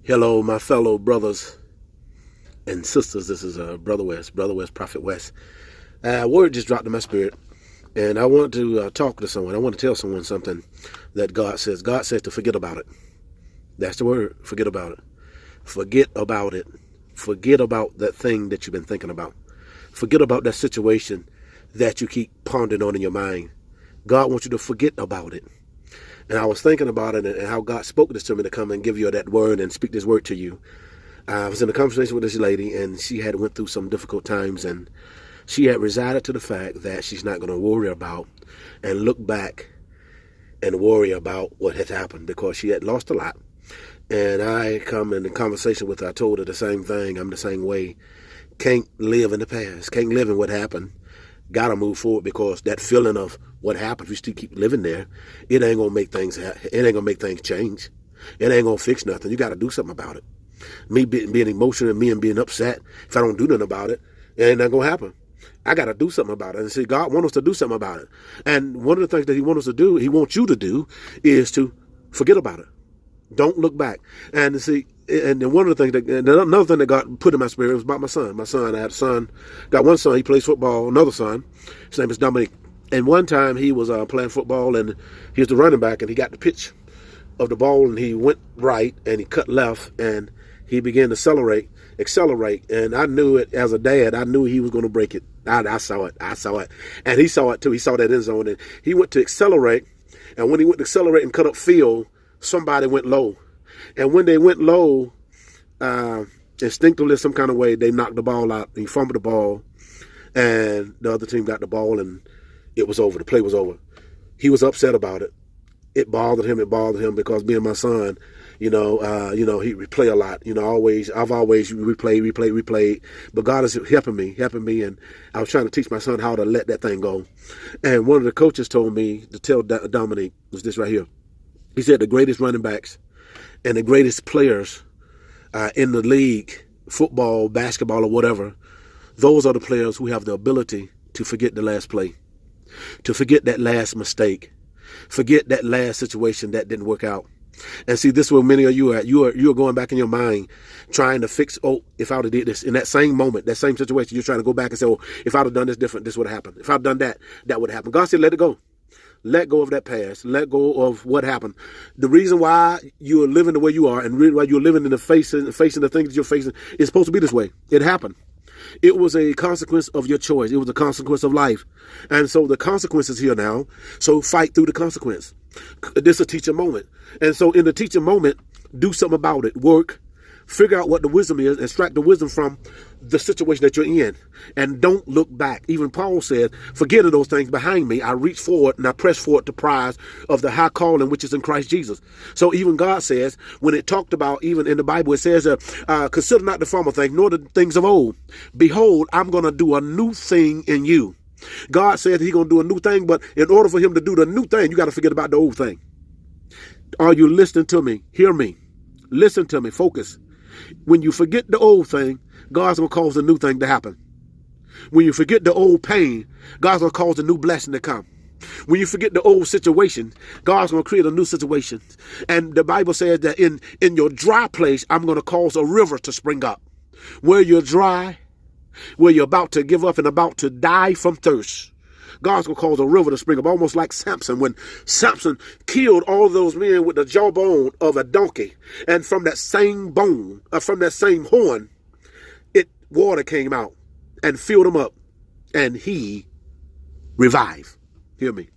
Hello, my fellow brothers and sisters. This is Brother West, Prophet West. Word just dropped in my spirit, and I want to talk to someone. I want to tell someone something that God says. God says to forget about it. That's the word. Forget about it. Forget about it. Forget about that thing that you've been thinking about. Forget about that situation that you keep pondering on in your mind. God wants you to forget about it. And I was thinking about it and how God spoke this to me to come and give you that word and speak this word to you. I was in a conversation with this lady, and she had went through some difficult times, and she had resided to the fact that she's not going to worry about and look back and worry about what had happened because she had lost a lot. And I come in conversation with her. I told her the same thing. I'm the same way. Can't live in the past. Can't live in what happened. Got to move forward, because that feeling of what happened, if you still keep living there, it ain't gonna make things. It ain't gonna make things change. It ain't gonna fix nothing. You got to do something about it. Me being emotional and me and being upset, if I don't do nothing about it, it ain't nothing gonna happen. I got to do something about it. And see, God wants us to do something about it. And one of the things that He wants us to do, He wants you to do, is to forget about it. Don't look back. And see, and then one of the things another thing that God put in my spirit was about my son. I had a son, got one son, he plays football, another son, his name is Dominic. And one time he was playing football, and he was the running back, and he got the pitch of the ball, and he went right, and he cut left, and he began to accelerate. And I knew it as a dad. I knew he was going to break it. I saw it. And he saw it too. He saw that end zone, and he went to accelerate. And when he went to accelerate and cut up field, somebody went low. And when they went low, instinctively, some kind of way, they knocked the ball out. He fumbled the ball, and the other team got the ball, and it was over. The play was over. He was upset about it. It bothered him because being my son, he replay a lot. I've always replayed. But God is helping me, and I was trying to teach my son how to let that thing go. And one of the coaches told me to tell Dominique was this right here. He said the greatest running backs and the greatest players in the league, football, basketball, or whatever, those are the players who have the ability to forget the last play, to forget that last mistake, forget that last situation that didn't work out. And see, this is where many of you are at. You're going back in your mind trying to fix, if I would have did this in that same moment, that same situation, you're trying to go back and say, if I'd have done this different, this would have happened. If I'd done that, that would have happened. God said, let it go. Let go of that past. Let go of what happened. The reason why you're living the way you are, and why you're living in the facing the things that you're facing, is supposed to be this way. It happened. It was a consequence of your choice. It was a consequence of life. And so the consequence is here now. So fight through the consequence. This is a teaching moment. And so in the teaching moment, do something about it. Work. Figure out what the wisdom is, extract the wisdom from the situation that you're in, and don't look back. Even Paul said, forgetting those things behind me, I reach forward and I press forward the prize of the high calling which is in Christ Jesus. So even God says, when it talked about, even in the Bible, it says, consider not the former things, nor the things of old. Behold, I'm going to do a new thing in you. God said He's going to do a new thing, but in order for Him to do the new thing, you got to forget about the old thing. Are you listening to me? Hear me. Listen to me. Focus. When you forget the old thing, God's going to cause a new thing to happen. When you forget the old pain, God's going to cause a new blessing to come. When you forget the old situation, God's going to create a new situation. And the Bible says that in your dry place, I'm going to cause a river to spring up. Where you're dry, where you're about to give up and about to die from thirst, God's going to cause a river to spring up, almost like Samson, when Samson killed all those men with the jawbone of a donkey. And from that same bone, from that same horn, water came out and filled him up, and he revived. Hear me.